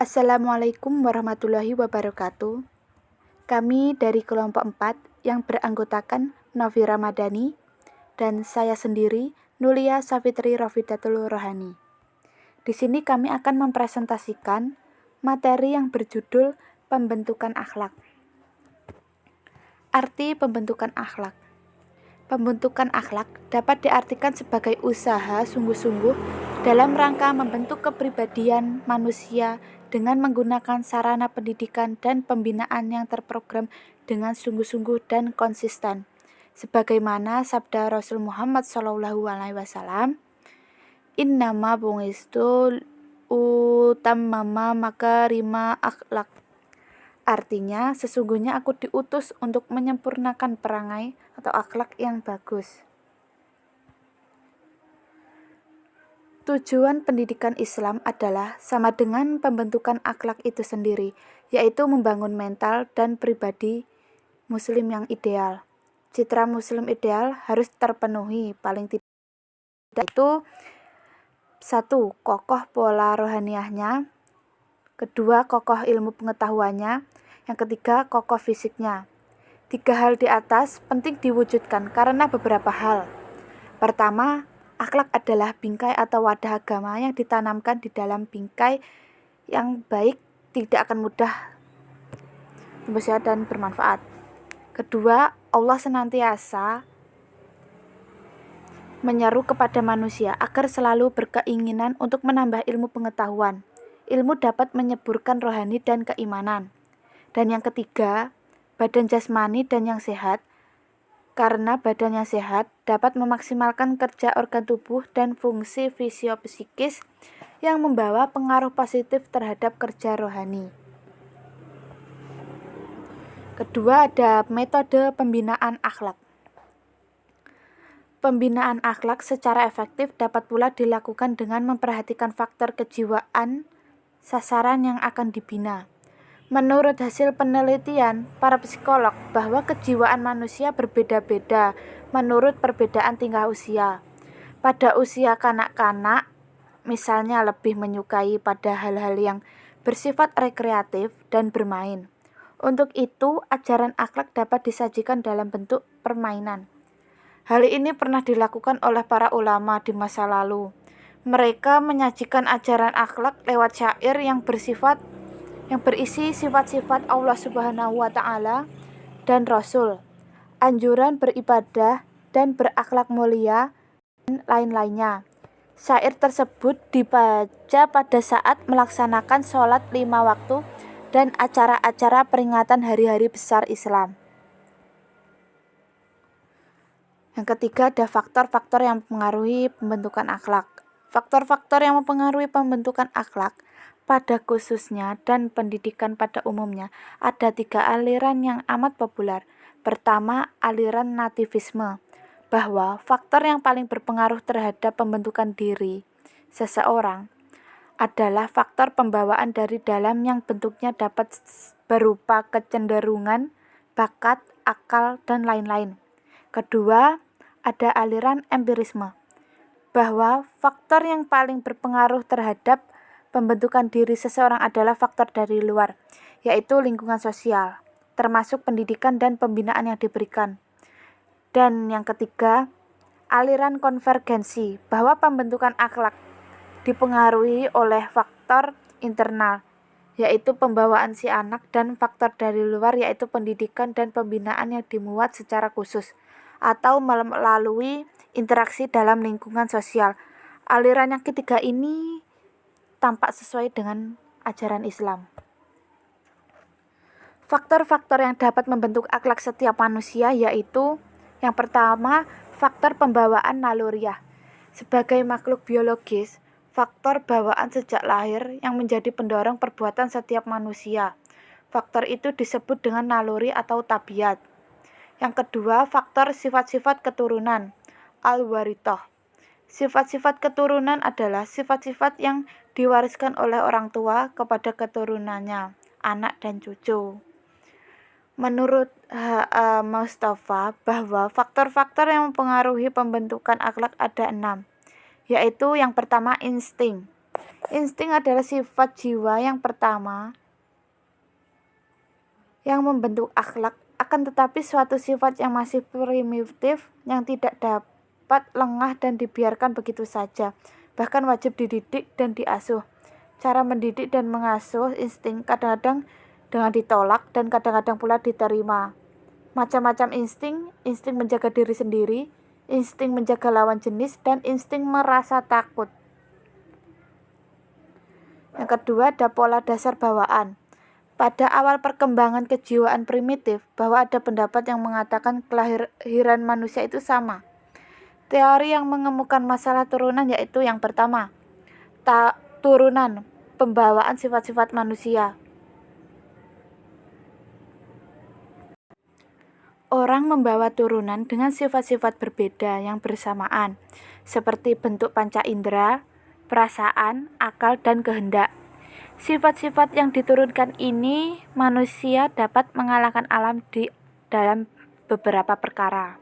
Assalamualaikum warahmatullahi wabarakatuh. Kami dari kelompok 4 yang beranggotakan Novi Ramadhani dan saya sendiri, Nulia Safitri Rofidatul Rohani. Di sini kami akan mempresentasikan materi yang berjudul Pembentukan Akhlak. Arti pembentukan akhlak. Pembentukan akhlak dapat diartikan sebagai usaha sungguh-sungguh dalam rangka membentuk kepribadian manusia dengan menggunakan sarana pendidikan dan pembinaan yang terprogram dengan sungguh-sungguh dan konsisten. Sebagaimana sabda Rasul Muhammad SAW, "Innama bu'istu utammama makarima akhlak." Artinya, sesungguhnya aku diutus untuk menyempurnakan perangai atau akhlak yang bagus. Tujuan pendidikan Islam adalah sama dengan pembentukan akhlak itu sendiri, yaitu membangun mental dan pribadi muslim yang ideal. Citra muslim ideal harus terpenuhi, paling tidak itu 1. Kokoh pola rohaniahnya, 2. Kokoh ilmu pengetahuannya, yang ketiga kokoh fisiknya. 3 hal di atas penting diwujudkan karena beberapa hal. Pertama, akhlak adalah bingkai atau wadah agama yang ditanamkan di dalam bingkai yang baik tidak akan mudah tumbuh dan bermanfaat. Kedua, Allah senantiasa menyeru kepada manusia agar selalu berkeinginan untuk menambah ilmu pengetahuan. Ilmu dapat menyuburkan rohani dan keimanan. Dan yang ketiga, badan jasmani dan yang sehat, karena badan yang sehat dapat memaksimalkan kerja organ tubuh dan fungsi fisiopsikis yang membawa pengaruh positif terhadap kerja rohani. Kedua, ada metode pembinaan akhlak. Pembinaan akhlak secara efektif dapat pula dilakukan dengan memperhatikan faktor kejiwaan sasaran yang akan dibina. Menurut hasil penelitian para psikolog bahwa kejiwaan manusia berbeda-beda menurut perbedaan tingkah usia. Pada usia kanak-kanak, misalnya lebih menyukai pada hal-hal yang bersifat rekreatif dan bermain. Untuk itu, ajaran akhlak dapat disajikan dalam bentuk permainan. Hal ini pernah dilakukan oleh para ulama di masa lalu. Mereka menyajikan ajaran akhlak lewat syair yang berisi sifat-sifat Allah Subhanahu wa Ta'ala dan Rasul, anjuran beribadah dan berakhlak mulia, dan lain-lainnya. Syair tersebut dibaca pada saat melaksanakan sholat 5 waktu dan acara-acara peringatan hari-hari besar Islam. Yang ketiga, ada faktor-faktor yang mempengaruhi pembentukan akhlak. Faktor-faktor yang mempengaruhi pembentukan akhlak pada khususnya dan pendidikan pada umumnya ada 3 aliran yang amat populer. Pertama, aliran nativisme, bahwa faktor yang paling berpengaruh terhadap pembentukan diri seseorang adalah faktor pembawaan dari dalam yang bentuknya dapat berupa kecenderungan, bakat, akal, dan lain-lain. Kedua, ada aliran empirisme, bahwa faktor yang paling berpengaruh terhadap pembentukan diri seseorang adalah faktor dari luar, yaitu lingkungan sosial, termasuk pendidikan dan pembinaan yang diberikan. Dan yang ketiga, aliran konvergensi, bahwa pembentukan akhlak dipengaruhi oleh faktor internal, yaitu pembawaan si anak, dan faktor dari luar, yaitu pendidikan dan pembinaan yang dimuat secara khusus, atau melalui interaksi dalam lingkungan sosial. Aliran yang ketiga ini tampak sesuai dengan ajaran Islam. Faktor-faktor yang dapat membentuk akhlak setiap manusia yaitu yang pertama, faktor pembawaan naluriah. Sebagai makhluk biologis, faktor bawaan sejak lahir yang menjadi pendorong perbuatan setiap manusia. Faktor itu disebut dengan naluri atau tabiat. Yang kedua, faktor sifat-sifat keturunan, al-warithah. Sifat-sifat keturunan adalah sifat-sifat yang diwariskan oleh orang tua kepada keturunannya, anak dan cucu. Menurut H.A. Mustafa, bahwa faktor-faktor yang mempengaruhi pembentukan akhlak ada 6, yaitu yang pertama insting, Insting adalah sifat jiwa yang pertama yang membentuk akhlak, akan tetapi suatu sifat yang masih primitif yang tidak dapat lengah dan dibiarkan begitu saja, bahkan wajib dididik dan diasuh. Cara mendidik dan mengasuh insting kadang-kadang dengan ditolak dan kadang-kadang pula diterima. Macam-macam insting menjaga diri sendiri, insting menjaga lawan jenis, dan insting merasa takut. Yang kedua ada pola dasar bawaan. Pada awal perkembangan kejiwaan primitif, bahwa ada pendapat yang mengatakan kelahiran manusia itu sama. Teori yang mengemukakan masalah turunan yaitu yang pertama, turunan pembawaan sifat-sifat manusia. Orang membawa turunan dengan sifat-sifat berbeda yang bersamaan, seperti bentuk panca indera, perasaan, akal, dan kehendak. Sifat-sifat yang diturunkan ini manusia dapat mengalahkan alam di dalam beberapa perkara.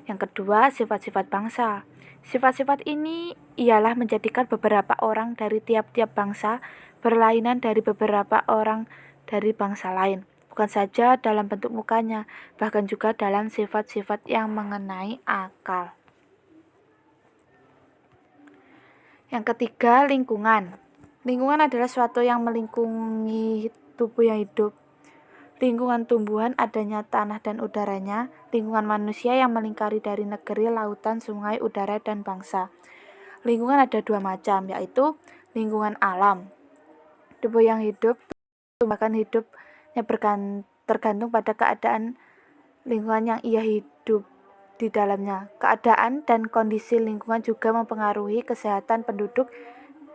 Yang kedua, sifat-sifat bangsa. Sifat-sifat ini ialah menjadikan beberapa orang dari tiap-tiap bangsa berlainan dari beberapa orang dari bangsa lain. Bukan saja dalam bentuk mukanya, bahkan juga dalam sifat-sifat yang mengenai akal. Yang ketiga, lingkungan. Lingkungan adalah suatu yang melingkungi tubuh yang hidup. Lingkungan tumbuhan adanya tanah dan udaranya, lingkungan manusia yang melingkari dari negeri, lautan, sungai, udara, dan bangsa. Lingkungan ada dua macam, yaitu lingkungan alam. Tubuh yang hidup, bahkan hidupnya tergantung pada keadaan lingkungan yang ia hidup di dalamnya. Keadaan dan kondisi lingkungan juga mempengaruhi kesehatan penduduk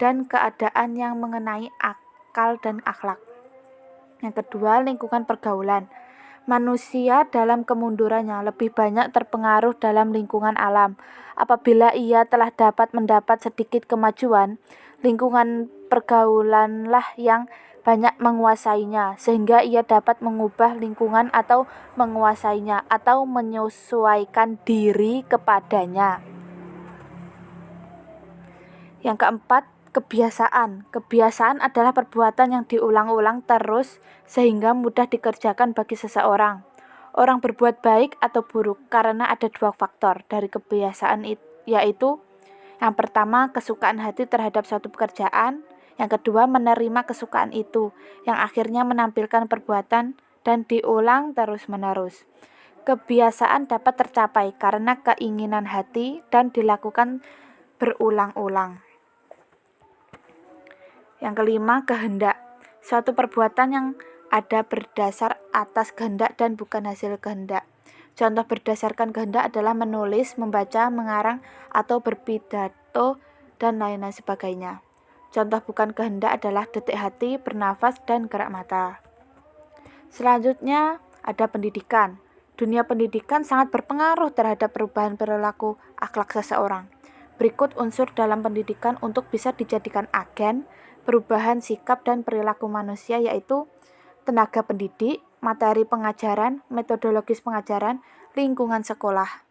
dan keadaan yang mengenai akal dan akhlak. Yang kedua, lingkungan pergaulan. Manusia dalam kemundurannya lebih banyak terpengaruh dalam lingkungan alam. Apabila ia telah dapat mendapat sedikit kemajuan, lingkungan pergaulanlah yang banyak menguasainya, sehingga ia dapat mengubah lingkungan atau menguasainya atau menyesuaikan diri kepadanya. Yang keempat, kebiasaan. Kebiasaan adalah perbuatan yang diulang-ulang terus sehingga mudah dikerjakan bagi seseorang. Orang berbuat baik atau buruk karena ada dua faktor dari kebiasaan yaitu yang pertama, kesukaan hati terhadap suatu pekerjaan. Yang kedua, menerima kesukaan itu, yang akhirnya menampilkan perbuatan dan diulang terus-menerus. Kebiasaan dapat tercapai karena keinginan hati dan dilakukan berulang-ulang. Yang kelima, kehendak. Suatu perbuatan yang ada berdasar atas kehendak dan bukan hasil kehendak. Contoh berdasarkan kehendak adalah menulis, membaca, mengarang, atau berpidato, dan lain-lain sebagainya. Contoh bukan kehendak adalah detik hati, bernafas, dan gerak mata. Selanjutnya ada pendidikan. Dunia pendidikan sangat berpengaruh terhadap perubahan perilaku akhlak seseorang. Berikut unsur dalam pendidikan untuk bisa dijadikan agen perubahan sikap dan perilaku manusia, yaitu tenaga pendidik, materi pengajaran, metodologis pengajaran, lingkungan sekolah.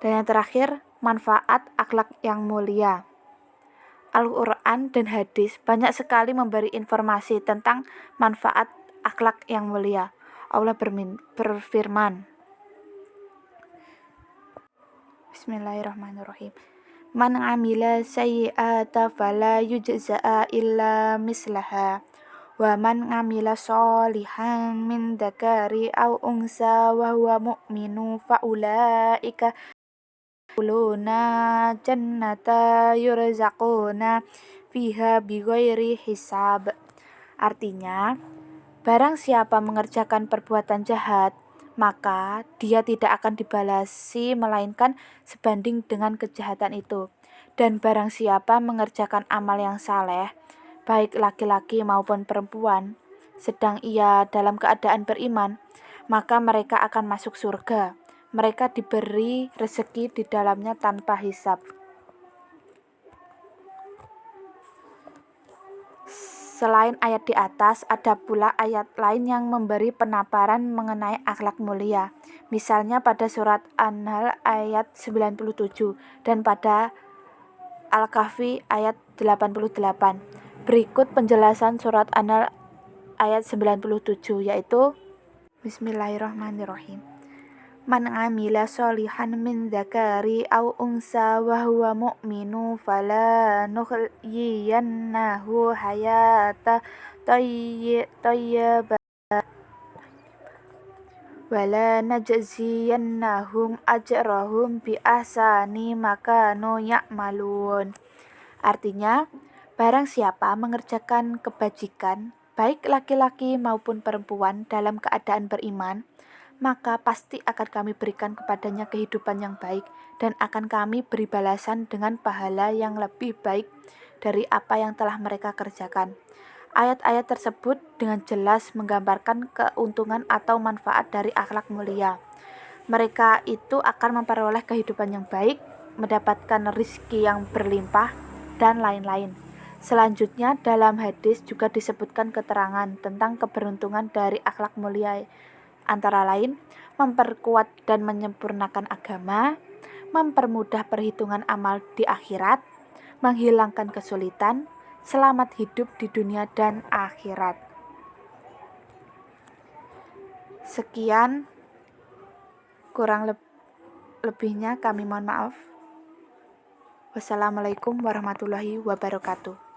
Dan yang terakhir, manfaat akhlak yang mulia. Al-Quran dan hadis banyak sekali memberi informasi tentang manfaat akhlak yang mulia. Allah berfirman, Bismillahirrahmanirrahim. Man amila sayyi'ata fala yujza'a illa mislaha wa man amila sholihan min dzakari aw unsa wa huwa mu'minu fa ulaika yadkhuluna jannata yurzaquna fiha bighairi hisab. Artinya, barang siapa mengerjakan perbuatan jahat, maka dia tidak akan dibalasi melainkan sebanding dengan kejahatan itu. Dan barang siapa mengerjakan amal yang saleh, baik laki-laki maupun perempuan, sedang ia dalam keadaan beriman, maka mereka akan masuk surga. Mereka diberi rezeki di dalamnya tanpa hisab. Selain ayat di atas, ada pula ayat lain yang memberi penamparan mengenai akhlak mulia. Misalnya pada surat An-Nahl ayat 97 dan pada Al-Kahfi ayat 88. Berikut penjelasan surat An-Nahl ayat 97, yaitu Bismillahirrahmanirrahim. Man amila sholihan min dzakari aw unsa wa huwa mu'minu falanuhyiyannahu hayata thayyibah wala najziyannahum ajrahum bi ahsani ma kanu ya'malun. Artinya, barang siapa mengerjakan kebajikan, baik laki-laki maupun perempuan dalam keadaan beriman, maka pasti akan kami berikan kepadanya kehidupan yang baik dan akan kami beri balasan dengan pahala yang lebih baik dari apa yang telah mereka kerjakan. Ayat-ayat tersebut dengan jelas menggambarkan keuntungan atau manfaat dari akhlak mulia. Mereka itu akan memperoleh kehidupan yang baik, mendapatkan rizki yang berlimpah, dan lain-lain. Selanjutnya dalam hadis juga disebutkan keterangan tentang keberuntungan dari akhlak mulia, antara lain memperkuat dan menyempurnakan agama, mempermudah perhitungan amal di akhirat, menghilangkan kesulitan, selamat hidup di dunia dan akhirat. Sekian, kurang lebihnya kami mohon maaf. Wassalamualaikum warahmatullahi wabarakatuh.